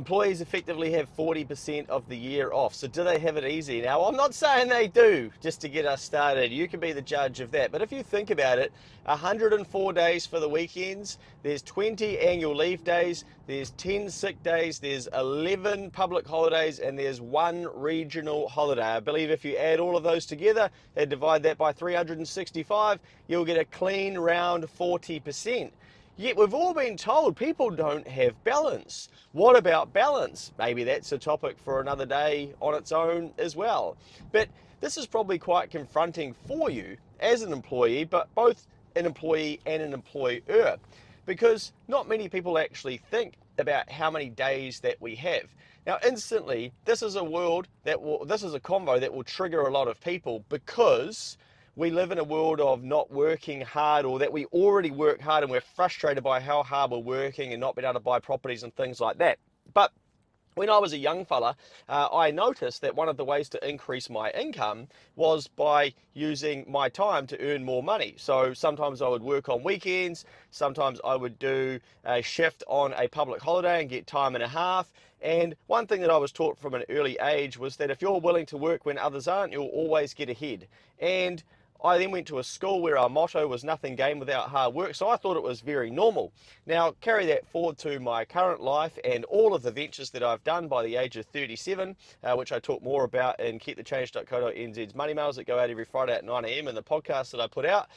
employees effectively have 40% of the year off. So do they have it easy? Now, I'm not saying they do, just to get us started. You can be the judge of that. But if you think about it, 104 days for the weekends, there's 20 annual leave days, there's 10 sick days, there's 11 public holidays, and there's one regional holiday. I believe if you add all of those together and divide that by 365, you'll get a clean round 40%. Yet we've all been told people don't have balance. What about balance? Maybe that's a topic for another day on its own as well. But this is probably quite confronting for you as an employee, but both an employee and an employer, because not many people actually think about how many days that we have. Now, instantly, this is a convo that will trigger a lot of people, because we live in a world of not working hard, or that we already work hard and we're frustrated by how hard we're working and not being able to buy properties and things like that. But when I was a young fella, I noticed that one of the ways to increase my income was by using my time to earn more money. So sometimes I would work on weekends, sometimes I would do a shift on a public holiday and get time and a half. And one thing that I was taught from an early age was that if you're willing to work when others aren't, you'll always get ahead. And I then went to a school where our motto was nothing gained without hard work, so I thought it was very normal. Now, carry that forward to my current life and all of the ventures that I've done by the age of 37, which I talk more about in keepthechange.co.nz's money mails that go out every Friday at 9 a.m. and the podcast that I put out.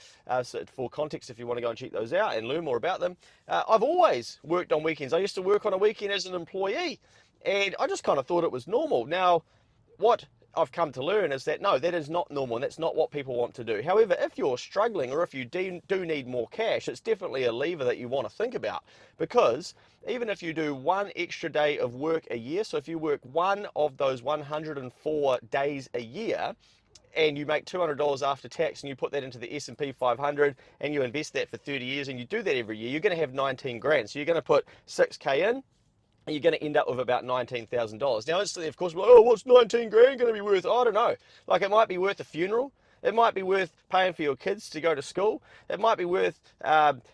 So for context, if you want to go and check those out and learn more about them. I've always worked on weekends. I used to work on a weekend as an employee, and I just kind of thought it was normal. Now, what I've come to learn is that no, that is not normal, and that's not what people want to do. However, if you're struggling, or if you do need more cash, it's definitely a lever that you want to think about, because even if you do one extra day of work a year, so if you work one of those 104 days a year, and you make $200 after tax, and you put that into the S&P 500 and you invest that for 30 years, and you do that every year, you're going to have 19 grand. So you're going to put 6K in, you're going to end up with about $19,000. Now, instantly, of course, oh, what's 19 grand going to be worth? I don't know. Like, it might be worth a funeral. It might be worth paying for your kids to go to school. It might be worth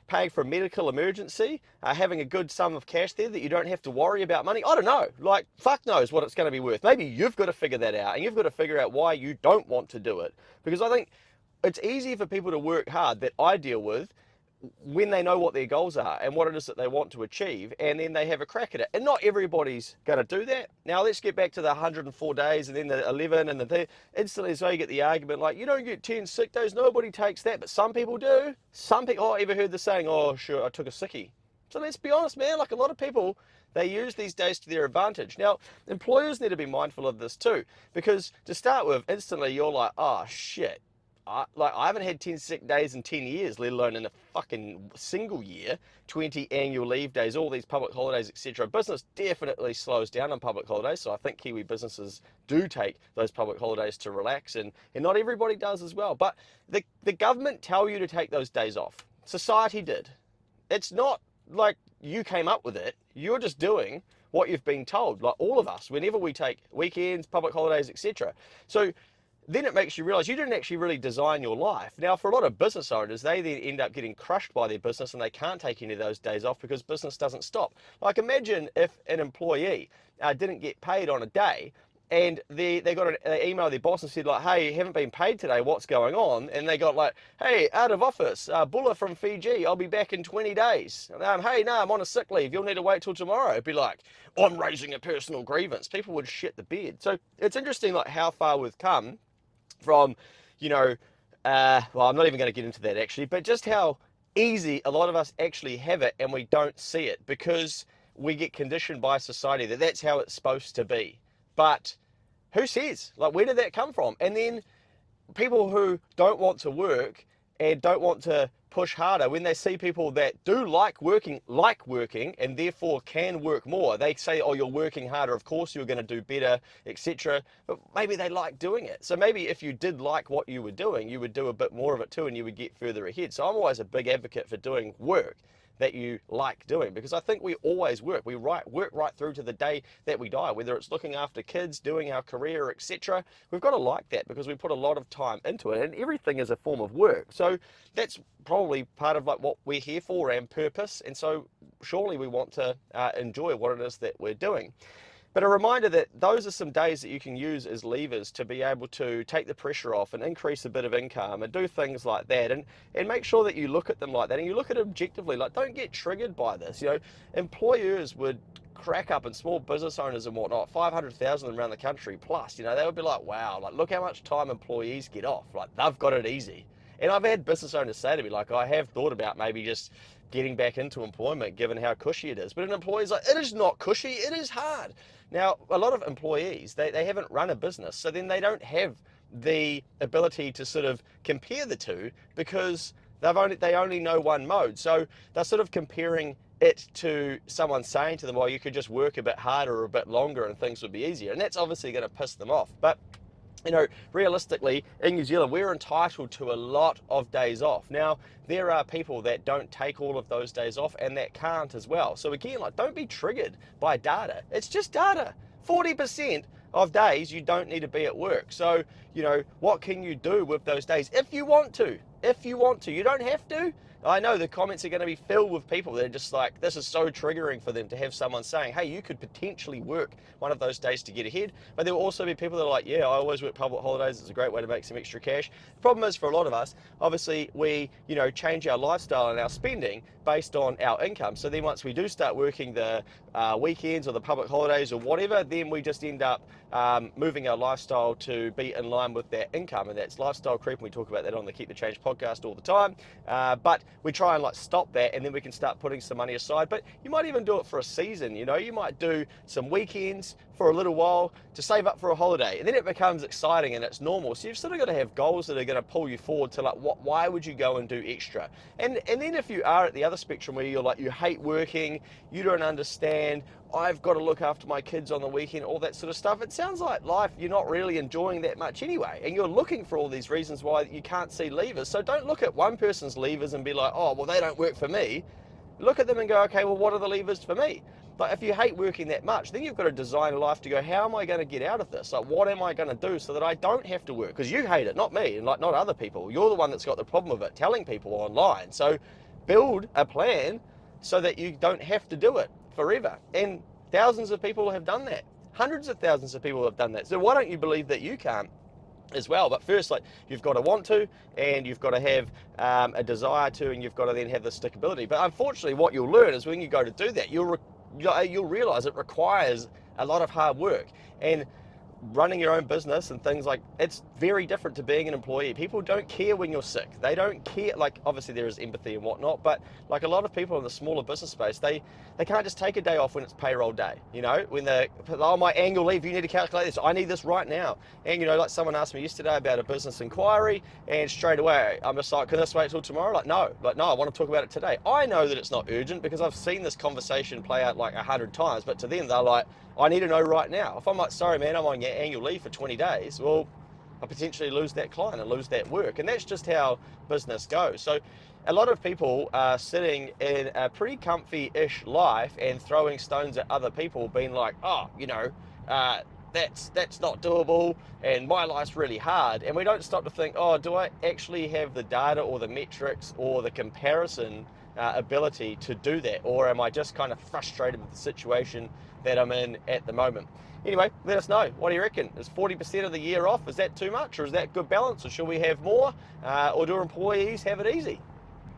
paying for a medical emergency, having a good sum of cash there that you don't have to worry about money. I don't know. Like, fuck knows what it's going to be worth. Maybe you've got to figure that out, and you've got to figure out why you don't want to do it. Because I think it's easy for people to work hard, that I deal with, when they know what their goals are and what it is that they want to achieve, and then they have a crack at it. And not everybody's going to do that. Now, let's get back to the 104 days and then the 11 and the instantly, so you get the argument like, you don't get 10 sick days, nobody takes that, but some people do. Some people, I ever heard the saying, oh sure, I took a sickie. So let's be honest, man, like, a lot of people, they use these days to their advantage. Now, employers need to be mindful of this too, because to start with, instantly you're like, oh shit, I haven't had 10 sick days in 10 years, let alone in a fucking single year, 20 annual leave days, all these public holidays, etc. Business definitely slows down on public holidays, so I think Kiwi businesses do take those public holidays to relax, and not everybody does as well. But the government tell you to take those days off. Society did. It's not like you came up with it. You're just doing what you've been told, like all of us, whenever we take weekends, public holidays, etc. So then it makes you realize you didn't actually really design your life. Now, for a lot of business owners, they then end up getting crushed by their business, and they can't take any of those days off because business doesn't stop. Like, imagine if an employee didn't get paid on a day, and they got an email their boss and said like, hey, you haven't been paid today, what's going on? And they got like, hey, out of office, Bulla from Fiji, I'll be back in 20 days. Hey, no, I'm on a sick leave, you'll need to wait till tomorrow. It'd be like, I'm raising a personal grievance. People would shit the bed. So it's interesting like how far we've come from, well, I'm not even going to get into that actually, but just how easy a lot of us actually have it, and we don't see it because we get conditioned by society that that's how it's supposed to be. But who says? Like, where did that come from? And then people who don't want to work and don't want to push harder, when they see people that do like working, and therefore can work more, they say, oh, you're working harder, of course you're going to do better, etc. But maybe they like doing it. So maybe if you did like what you were doing, you would do a bit more of it too, and you would get further ahead. So I'm always a big advocate for doing work that you like doing, because I think we always work. We work right through to the day that we die, whether it's looking after kids, doing our career, etc. We've got to like that because we put a lot of time into it, and everything is a form of work. So that's probably part of like what we're here for and purpose. And so surely we want to enjoy what it is that we're doing. But a reminder that those are some days that you can use as levers to be able to take the pressure off and increase a bit of income and do things like that, and make sure that you look at them like that and you look at it objectively. Like, don't get triggered by this. You know, employers would crack up, and small business owners and whatnot, 500,000 around the country plus, you know, they would be like, wow, like, look how much time employees get off. Like, they've got it easy. And I've had business owners say to me, like, I have thought about maybe just getting back into employment given how cushy it is. But an employee's like, it is not cushy, it is hard. Now, a lot of employees, they haven't run a business, so then they don't have the ability to sort of compare the two, because they only know one mode. So they're sort of comparing it to someone saying to them, well, you could just work a bit harder or a bit longer and things would be easier. And that's obviously going to piss them off. But you know, realistically, in New Zealand, we're entitled to a lot of days off. Now, there are people that don't take all of those days off and that can't as well. So again, like, don't be triggered by data. It's just data. 40% of days you don't need to be at work. So, you know, what can you do with those days if you want to? If you want to, you don't have to. I know the comments are going to be filled with people that are just like, this is so triggering for them to have someone saying, hey, you could potentially work one of those days to get ahead. But there will also be people that are like, yeah, I always work public holidays. It's a great way to make some extra cash. The problem is, for a lot of us, obviously we, you know, change our lifestyle and our spending based on our income. So then once we do start working the weekends or the public holidays or whatever, then we just end up moving our lifestyle to be in line with that income. And that's lifestyle creep. And we talk about that on the Keep the Change podcast all the time. But we try and like stop that, and then we can start putting some money aside. But you might even do it for a season. You know, you might do some weekends for a little while to save up for a holiday, and then it becomes exciting and it's normal. So you've sort of got to have goals that are going to pull you forward to, like, why would you go and do extra? And then if you are at the other spectrum where you're like, you hate working, you don't understand, I've got to look after my kids on the weekend, all that sort of stuff, it sounds like life you're not really enjoying that much anyway, and you're looking for all these reasons why you can't see levers. So don't look at one person's levers and be like, oh, well, they don't work for me. Look at them and go, okay, well, what are the levers for me? But if you hate working that much, then you've got to design a life to go, how am I going to get out of this? Like, what am I going to do so that I don't have to work? Because you hate it, not me, and like not other people. You're the one that's got the problem with it, telling people online. So build a plan so that you don't have to do it forever. And thousands of people have done that. Hundreds of thousands of people have done that. So why don't you believe that you can't as well? But first, like, you've got to want to, and you've got to have a desire to, and you've got to then have the stickability. But unfortunately, what you'll learn is when you go to do that, you'll realize it requires a lot of hard work. And running your own business and things, like, it's very different to being an employee. People don't care when you're sick. They don't care. Like, obviously there is empathy and whatnot, but like a lot of people in the smaller business space, they can't just take a day off when it's payroll day. You know, when they, oh, my annual leave, you need to calculate this, I need this right now. And you know, like someone asked me yesterday about a business inquiry, and straight away I'm just like, can this wait till tomorrow? Like, no, I want to talk about it today. I know that it's not urgent because I've seen this conversation play out like 100 times, but to them they're like, I need to know right now. If I'm like, sorry man, I'm on your annual leave for 20 days, well, I potentially lose that client and lose that work. And that's just how business goes. So a lot of people are sitting in a pretty comfy-ish life and throwing stones at other people, being like, oh, you know, that's not doable, and my life's really hard. And we don't stop to think, oh, do I actually have the data or the metrics or the comparison ability to do that? Or am I just kind of frustrated with the situation that I'm in at the moment? Anyway, let us know. What do you reckon? Is 40% of the year off, is that too much, or is that good balance, or should we have more? Or do employees have it easy?